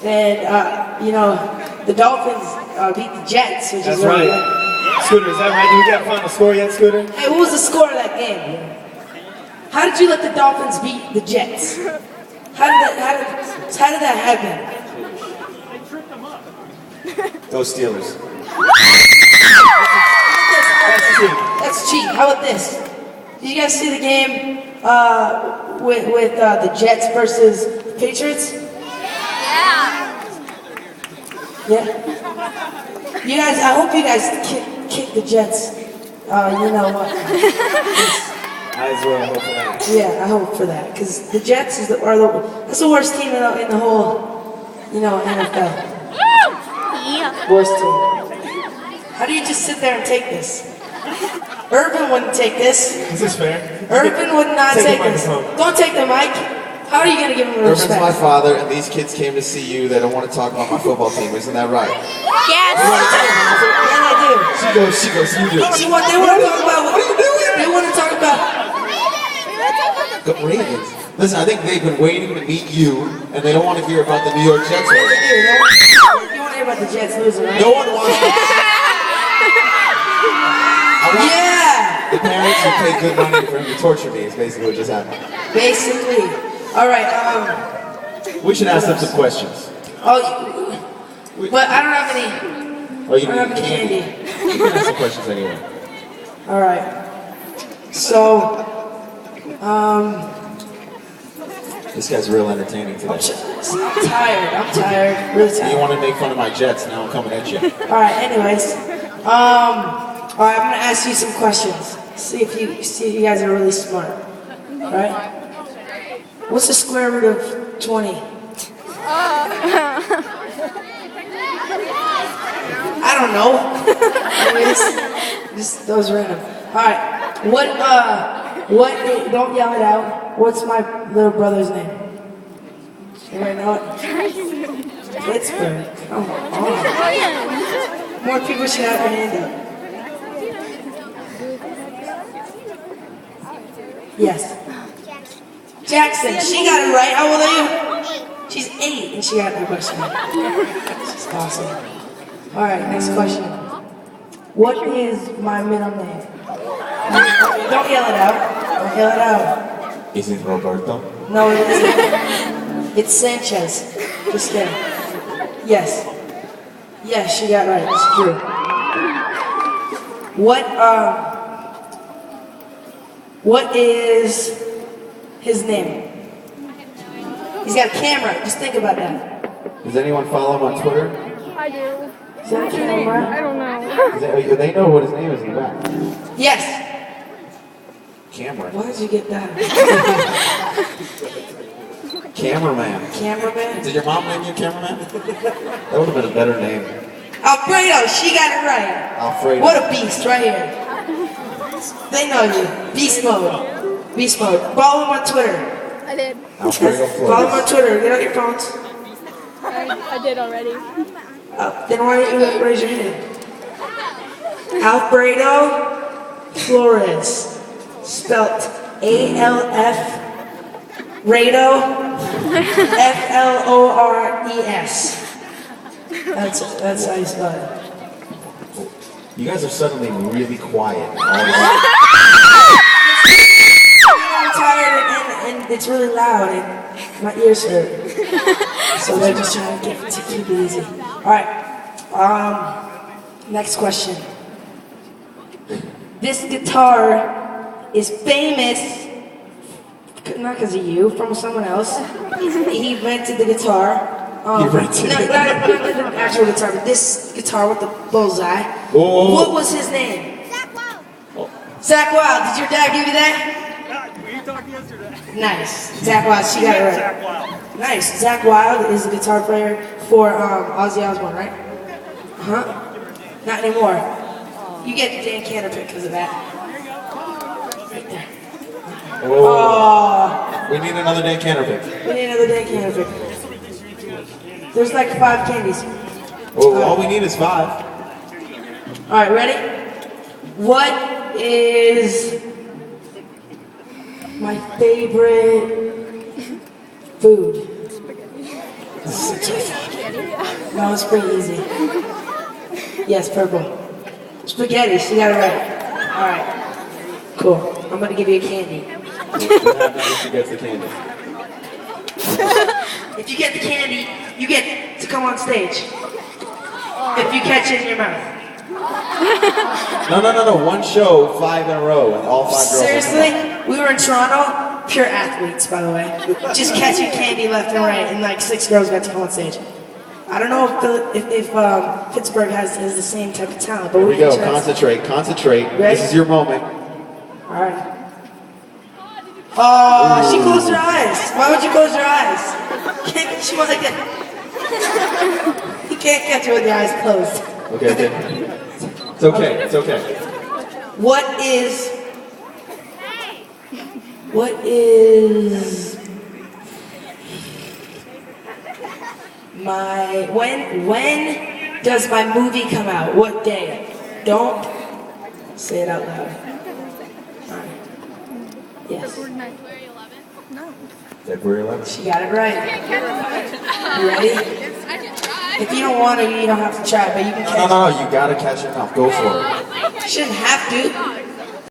And, you know, the Dolphins beat the Jets, which That's is really right. good. Scooter, is that right? Did we get find the score yet, Scooter? Hey, what was the score of that game? How did you let the Dolphins beat the Jets? How did that happen? Go Steelers. That's cheap. How about this? Did you guys see the game with the Jets versus the Patriots? Yeah. You guys, I hope you guys kick the Jets. You know what? I as well hope for that. Yeah, I hope for that because the Jets that's the worst team in the whole, you know, NFL. Worst team. How do you just sit there and take this? Urban wouldn't take this. Is this fair? Urban would not take this. Don't take the mic. How are you going to give him respect? Urban's my father, and these kids came to see you. They don't want to talk about my football team. Isn't that right? Yes. Yeah, I do. She goes, you do. They want to talk about what are you doing? They want to talk about the Ravens. Listen, I think they've been waiting to meet you, and they don't want to hear about the New York Jets. You want to hear about the Jets losing, right? No one wants to. Yeah! The parents will pay good money for him to torture me, is basically what just happened. Basically. Alright, we should ask them some questions. But I don't have any. Oh, you I don't have any candy. You can ask some questions anyway. Alright. So, this guy's real entertaining today. I'm tired. Really tired. You want to make fun of my Jets, now I'm coming at you. Alright, anyways. Alright, I'm gonna ask you some questions. See if you guys are really smart. Alright? What's the square root of 20? I don't know. Anyways, just those random. Alright, don't yell it out. What's my little brother's name? Anybody know it? Pittsburgh. Come on. More people should have their hand up. Yes. Jackson, she got it right. How old are you? She's 8 and she got the question right. She's awesome. Alright, next question. What is my middle name? Don't yell it out. Don't yell it out. Is it Roberto? No, it isn't. It's Sanchez. Just kidding. Yes. Yes, she got it right. It's true. What is his name? He's got a camera. Just think about that. Does anyone follow him on Twitter? I do. Is that a camera? I don't know. They know what his name is in the back. Yes. Cameron. Why did you get that? Cameraman. Cameraman? Did your mom name you Cameraman? That would have been a better name. Alfredo, she got it right. Alfredo. What a beast right here. They know you. Beast mode. Beast mode. Follow him on Twitter. I did. Alfredo Follow him on Twitter. Get out your phones. I did already. Then why don't you raise your hand? Alfredo Flores. Spelt A-L-F Rado F-L-O-R-E-S. That's how you spell it. You guys are suddenly really quiet. I'm tired and it's really loud and my ears hurt. So they're just trying to keep it easy. Alright. Next question. This guitar is famous, not because of you, from someone else. He rented the guitar. He rented not the actual guitar, but this guitar with the bullseye. Oh. What was his name? Zach Wild. Zach Wild. Did your dad give you that? We talked yesterday. Nice. Zach Wild. She got it right. Zach Wild. Nice. Zach Wild is the guitar player for Ozzy Osbourne, right? Huh? Not anymore. You get the Dan Cantor pick because of that. Right there. Oh. We need another Dan Cantor pick. We need another Dan Cantor pick. There's like 5 candies. Oh, all we need is 5. Alright, ready? What is my favorite food? No, it's pretty easy. Yes, purple. Spaghetti, she got it right. Alright. Cool. I'm gonna give you a candy. What happens if she gets the candy? If you get the candy, you get to come on stage. If you catch it in your mouth. No. One show, 5 in a row, and all 5 girls. Seriously? We were in Toronto. Pure athletes, by the way. Just catching candy left and right, and like 6 girls got to come on stage. I don't know if Pittsburgh has the same type of talent, but Here we go. can try. Concentrate. Ready? This is your moment. All right. Oh, she closed her eyes. Why would you close your eyes? Can't she wants like that? You can't catch her with your eyes closed. Okay. It's okay. What is my when does my movie come out? What day? Don't say it out loud. Alright. Yes. February 11th. She got it right. You ready? If you don't want to, you don't have to try, but you can catch it. No, you gotta catch it now. Go for it. You shouldn't have to.